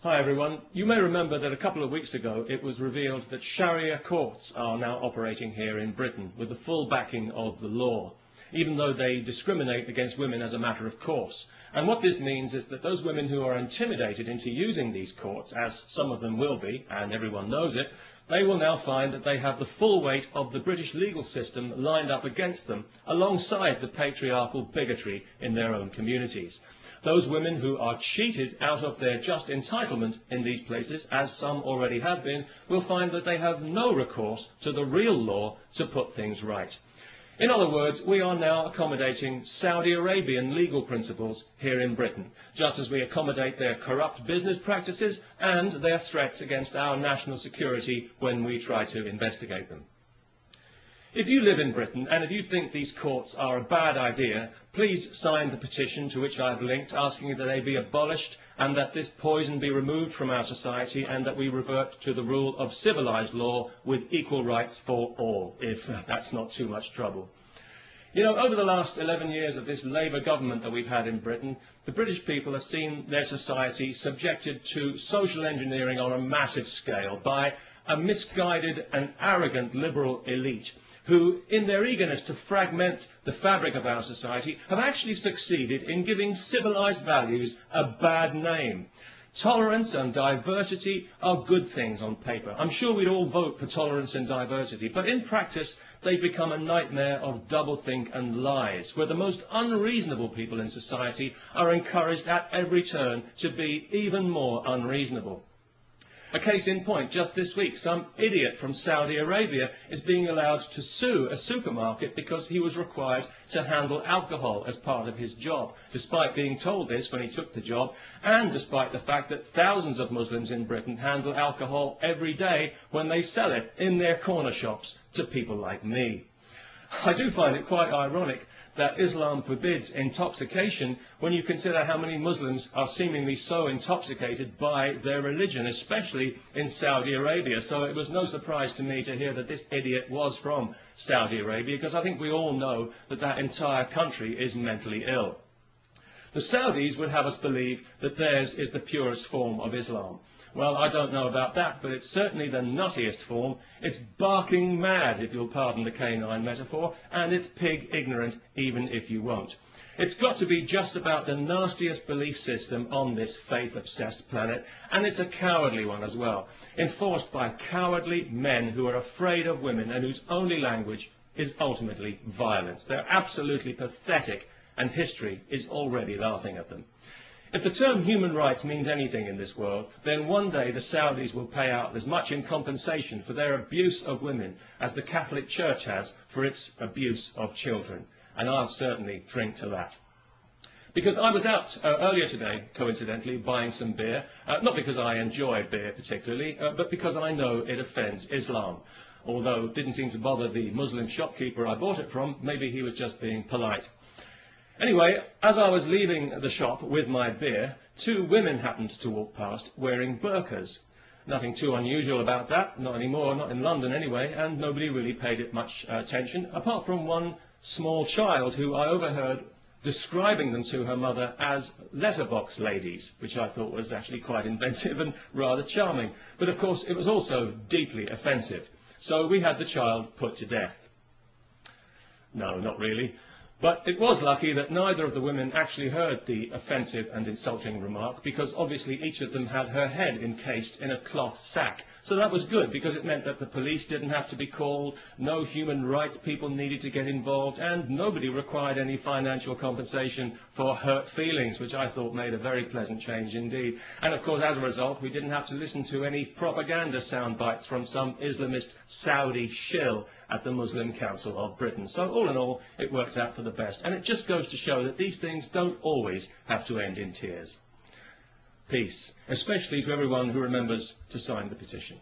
Hi everyone. You may remember that a couple of weeks ago it was revealed that Sharia courts are now operating here in Britain with the full backing of the law, even though they discriminate against women as a matter of course. And what this means is that those women who are intimidated into using these courts, as some of them will be, and everyone knows it, they will now find that they have the full weight of the British legal system lined up against them, alongside the patriarchal bigotry in their own communities. Those women who are cheated out of their just entitlement in these places, as some already have been, will find that they have no recourse to the real law to put things right. In other words, we are now accommodating Saudi Arabian legal principles here in Britain, just as we accommodate their corrupt business practices and their threats against our national security when we try to investigate them. If you live in Britain and if you think these courts are a bad idea, please sign the petition to which I have linked, asking that they be abolished and that this poison be removed from our society and that we revert to the rule of civilised law with equal rights for all, if that's not too much trouble. You know, over the last 11 years of this Labour government that we've had in Britain, the British people have seen their society subjected to social engineering on a massive scale by a misguided and arrogant liberal elite who, in their eagerness to fragment the fabric of our society, have actually succeeded in giving civilised values a bad name. Tolerance and diversity are good things on paper. I'm sure we'd all vote for tolerance and diversity, but in practice they've become a nightmare of doublethink and lies, where the most unreasonable people in society are encouraged at every turn to be even more unreasonable. A case in point, just this week, some idiot from Saudi Arabia is being allowed to sue a supermarket because he was required to handle alcohol as part of his job, despite being told this when he took the job, and despite the fact that thousands of Muslims in Britain handle alcohol every day when they sell it in their corner shops to people like me. I do find it quite ironic that Islam forbids intoxication when you consider how many Muslims are seemingly so intoxicated by their religion, especially in Saudi Arabia. So it was no surprise to me to hear that this idiot was from Saudi Arabia, because I think we all know that that entire country is mentally ill. The Saudis would have us believe that theirs is the purest form of Islam. Well, I don't know about that, but it's certainly the nuttiest form. It's barking mad, if you'll pardon the canine metaphor, and it's pig ignorant, even if you won't. It's got to be just about the nastiest belief system on this faith-obsessed planet, and it's a cowardly one as well, enforced by cowardly men who are afraid of women and whose only language is ultimately violence. They're absolutely pathetic, and history is already laughing at them. If the term human rights means anything in this world, then one day the Saudis will pay out as much in compensation for their abuse of women as the Catholic Church has for its abuse of children. And I'll certainly drink to that. Because I was out earlier today, coincidentally, buying some beer, not because I enjoy beer particularly, but because I know it offends Islam. Although it didn't seem to bother the Muslim shopkeeper I bought it from, maybe he was just being polite. Anyway, as I was leaving the shop with my beer, two women happened to walk past wearing burqas. Nothing too unusual about that, not anymore, not in London anyway, and nobody really paid it much attention, apart from one small child who I overheard describing them to her mother as letterbox ladies, which I thought was actually quite inventive and rather charming. But of course it was also deeply offensive, so we had the child put to death. No, not really. But it was lucky that neither of the women actually heard the offensive and insulting remark, because obviously each of them had her head encased in a cloth sack. So that was good, because it meant that the police didn't have to be called, no human rights people needed to get involved, and nobody required any financial compensation for hurt feelings, which I thought made a very pleasant change indeed. And of course, as a result, we didn't have to listen to any propaganda sound bites from some Islamist Saudi shill at the Muslim Council of Britain. So all in all, it worked out for the best. And it just goes to show that these things don't always have to end in tears. Peace, especially to everyone who remembers to sign the petition.